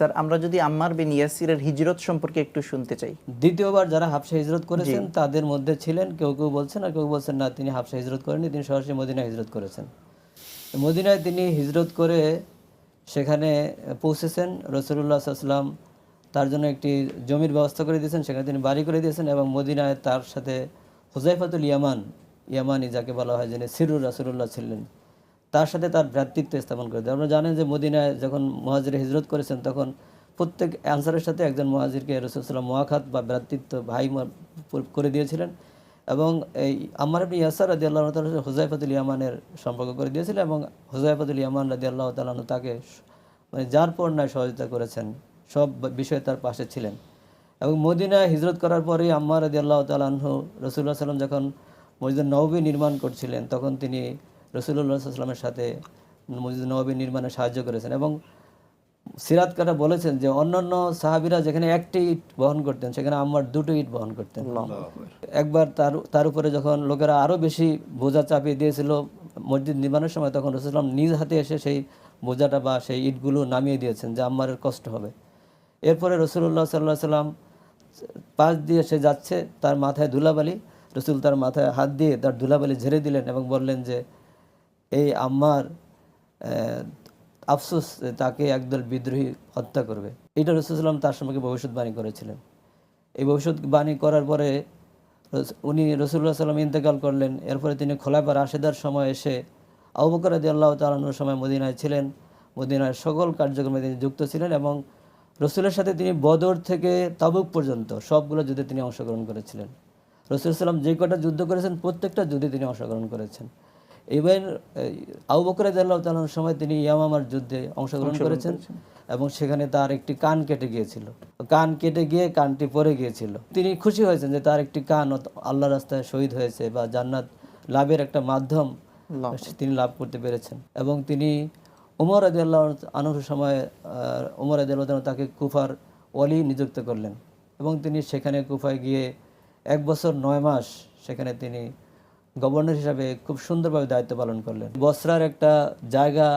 Sir আমরা যদি আম্মার বিন ইয়াসিরের হিজরত সম্পর্কে একটু শুনতে চাই। দ্বিতীয়বার যারা হাবশা হিজরত করেছেন তাদের মধ্যে ছিলেন, কেউ কেউ বলছেন আর কেউ বলছেন না তিনি হাবশা হিজরত করেননি, তিনি সরাসরি মদিনায় হিজরত করেছেন। মদিনায় তিনি হিজরত করে সেখানে পৌঁছেছেন। রাসূলুল্লাহ সাল্লাল্লাহু আলাইহি ওয়াসাল্লাম তার জন্য একটি জমির ব্যবস্থা করে দিয়েছেন, সেখানে তিনি বাড়ি করে দিয়েছেন এবং মদিনায় তার সাথে হুযায়ফাতুল ইয়ামানি যাকে বলা হয়, যিনি সিরুর রাসূলুল্লাহ ছিলেন, তার সাথে তার ভ্রাতৃত্ব স্থাপন করে দেয়। আপনারা জানেন যে মদিনায় যখন মুহাজির হিজরত করেছেন তখন প্রত্যেক আনসারের সাথে একজন মুহাজিরকে রাসূল সাল্লাল্লাহু আলাইহি ওয়াসাল্লাম মুআখাত বা ভ্রাতৃত্ব ভাই করে দিয়েছিলেন এবং এই আম্মার ইবনে ইয়াসার রাদিয়াল্লাহু তাআলা হুযায়ফাতুল ইয়ামানের সম্পর্ক করে দিয়েছিলেন এবং হুযায়ফাতুল ইয়ামান রাদিয়াল্লাহু তাআলা তাকে মানে যার পর নয় সহযোগিতা করেছেন, সব বিষয়ে তার পাশে ছিলেন। এবং মদিনায় হিজরত করার পরেই আম্মার রাদিয়াল্লাহু তাআলা আনহু রাসূলুল্লাহ সাল্লাম যখন মসজিদ নববী নির্মাণ করছিলেন তখন তিনি রাসূলুল্লাহ সাল্লাল্লাহু আলাইহি ওয়াসাল্লামের সাথে মসজিদ নববী নির্মাণে সাহায্য করেছেন। এবং সিরাতকাররা বলেছেন যে অন্যান্য সাহাবীরা যেখানে একটি ইট বহন করতেন সেখানে আম্মার দুটো ইট বহন করতেন। একবার তার উপরে যখন লোকেরা আরও বেশি বোঝা চাপিয়ে দিয়েছিল মসজিদ নির্মাণের সময়, তখন রাসূলুল্লাহ সাল্লাম নিজ হাতে এসে সেই বোঝাটা বা সেই ইটগুলো নামিয়ে দিয়েছেন যে আম্মারের কষ্ট হবে। এরপরে রাসূলুল্লাহ সাল্লাল্লাহু আলাইহি ওয়াসাল্লাম পাশ দিয়ে সে যাচ্ছে, তার মাথায় ধুলাবালি, রাসূল তার মাথায় হাত দিয়ে তার ধুলাবালি ঝেড়ে দিলেন এবং বললেন যে এই আম্মার আফসোস তাকে একদল বিদ্রোহী হত্যা করবে। এটা রাসূল সাল্লাম তার সম্পর্কে ভবিষ্যৎবাণী করেছিলেন। এই ভবিষ্যৎবাণী করার পরে উনি রাসূলুল্লাহ সাল্লাম ইন্তেকাল করলেন। এরপরে তিনি খোলাফা রাশেদার সময় এসে আবু বকর রাদিয়াল্লাহু তাআলা আনহুর সময় মদিনায় ছিলেন, মদিনার সকল কার্যক্রমে তিনি যুক্ত ছিলেন এবং রসুলের সাথে তিনি বদর থেকে তাবুক পর্যন্ত সবগুলো যুদ্ধে তিনি অংশগ্রহণ করেছিলেন। রাসূল সাল্লাম যে কটা যুদ্ধ করেছেন প্রত্যেকটা যুদ্ধে তিনি অংশগ্রহণ করেছেন। ইভেন আবু বকর রাদিয়াল্লাহু তাআলার সময় তিনি ইয়ামামার যুদ্ধে অংশগ্রহণ করেছেন এবং সেখানে তার একটি কান কেটে গিয়েছিল, কান কেটে গিয়ে কানটি পড়ে গিয়েছিল। তিনি খুশি হয়েছেন যে তার একটি কান আল্লাহর রাস্তায় শহীদ হয়েছে বা জান্নাত লাভের একটা মাধ্যম তিনি লাভ করতে পেরেছেন। এবং তিনি ওমর রাদিয়াল্লাহু আনহুর সময় ওমর রাদিয়াল্লাহু তাআলা তাকে কুফার ওয়ালি নিযুক্ত করলেন এবং তিনি সেখানে কুফায় গিয়ে 1 বছর 9 মাস সেখানে তিনি গভর্নর হিসাবে খুব সুন্দরভাবে দায়িত্ব পালন করলেন। বসরার একটা জায়গা,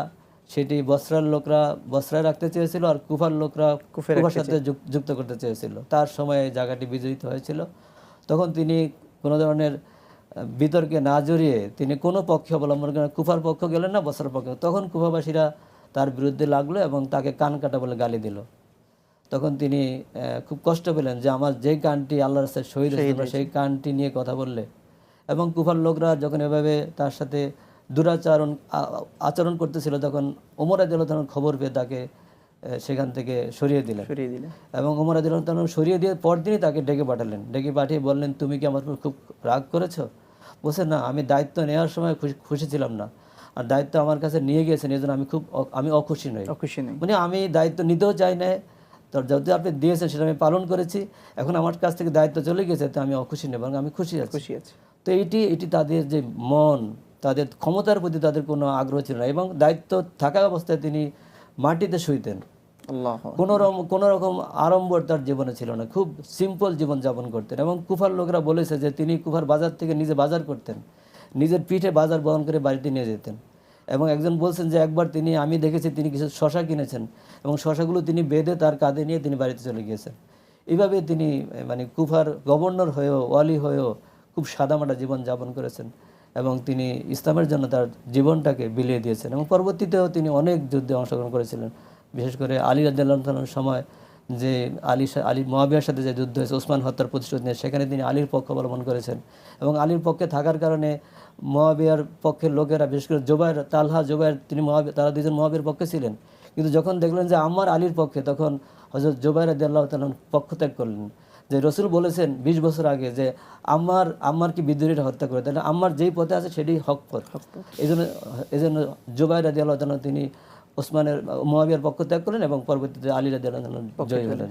সেটি বসরার লোকরা বসরায় রাখতে চেয়েছিল আর কুফার লোকরা কুফার সাথে যুক্ত করতে চেয়েছিল। তার সময় জায়গাটি বিজয়িত হয়েছিল। তখন তিনি কোনো ধরনের বিতর্কে না জড়িয়ে তিনি কোনো পক্ষে অবলম্বন করেন, কুফার পক্ষ গেলেন না বসরার পক্ষে। তখন কুফাবাসীরা তার বিরুদ্ধে লাগলো এবং তাকে কান কাটা বলে গালি দিল। তখন তিনি খুব কষ্ট পেলেন যে আমার যে কানটি আল্লাহর রাস্তায় শহীদ হয়েছিল সেই কানটি নিয়ে কথা বললে। এবং কুফার লোকরা যখন এভাবে তার সাথে আচরণ করতেছিল তখন ওমর রাদিয়াল্লাহু তাআলা খবর পেয়ে তাকে সেখান থেকে সরিয়ে দিলেন। এবং ওমর রাদিয়াল্লাহু তাআলা সরিয়ে দিয়ে পরদিনই তাকে ডেকে পাঠালেন। ডেকে পাঠিয়ে বললেন, তুমি কি আমার উপর খুব রাগ করেছো? বলছে, না, আমি দায়িত্ব নেওয়ার সময় খুশি ছিলাম না, আর দায়িত্ব আমার কাছে নিয়ে গিয়েছেন এই জন্য আমি অখুশি নই। মানে আমি দায়িত্ব নিতেও চাই না, তো যদি আপনি দিয়েছেন সেটা আমি পালন করেছি, এখন আমার কাছ থেকে দায়িত্ব চলে গেছে তো আমি অখুশি নেই, বরং আমি খুশি আছি। তো এটি তাদের যে মন, তাদের ক্ষমতার প্রতি তাদের কোনো আগ্রহ ছিল না। এবং দায়িত্ব থাকা অবস্থায় তিনি মাটিতে শুইতেন, কোনো রকম আড়ম্বর তার জীবনে ছিল না, খুব সিম্পল জীবন যাপন করতেন। এবং কুফার লোকরা বলেছে যে তিনি কুফার বাজার থেকে নিজে বাজার করতেন, নিজের পিঠে বাজার বহন করে বাড়িতে নিয়ে যেতেন। এবং একজন বলছেন যে একবার আমি দেখেছি তিনি কিছু শশা কিনেছেন এবং শশাগুলো তিনি বেঁধে তার কাঁধে নিয়ে তিনি বাড়িতে চলে গিয়েছেন। এইভাবে তিনি মানে কুফার গভর্নর হয়েও ওয়ালি হয়েও খুব সাদামাটা জীবন যাপন করেছেন এবং তিনি ইসলামের জন্য তার জীবনটাকে বিলিয়ে দিয়েছেন। এবং পরবর্তীতেও তিনি অনেক যুদ্ধে অংশগ্রহণ করেছিলেন, বিশেষ করে আলী রাদিয়াল্লাহু তাআলার সময় যে আলী মুআবিয়ার সাথে যে যুদ্ধ হয়েছে ওসমান হত্যার প্রতিশোধ নিয়ে, সেখানে তিনি আলীর পক্ষ অবলম্বন করেছেন। এবং আলীর পক্ষে থাকার কারণে মুআবিয়ার পক্ষের লোকেরা, বিশেষ করে তালহা জুবায়ের, তারা দুজন মুআবিয়ার পক্ষে ছিলেন। কিন্তু যখন দেখলেন যে আম্মার আলীর পক্ষে, তখন হযরত জুবায়ের রাদিয়াল্লাহু তাআলা পক্ষ ত্যাগ করলেন। যে রাসূল বলেছেন 20 বছর আগে যে আম্মার কি বিদ্রোহীরা হত্যা করে, তাহলে আম্মার যেই পথে আছে সেটাই হক পথ। এই জন্য জুবায়ের রাদিয়াল্লাহু তাআলা তিনি মুআবিয়ার পক্ষ ত্যাগ করলেন এবং পরবর্তীতে আলী রাদিয়াল্লাহু তাআলা জয় হলেন।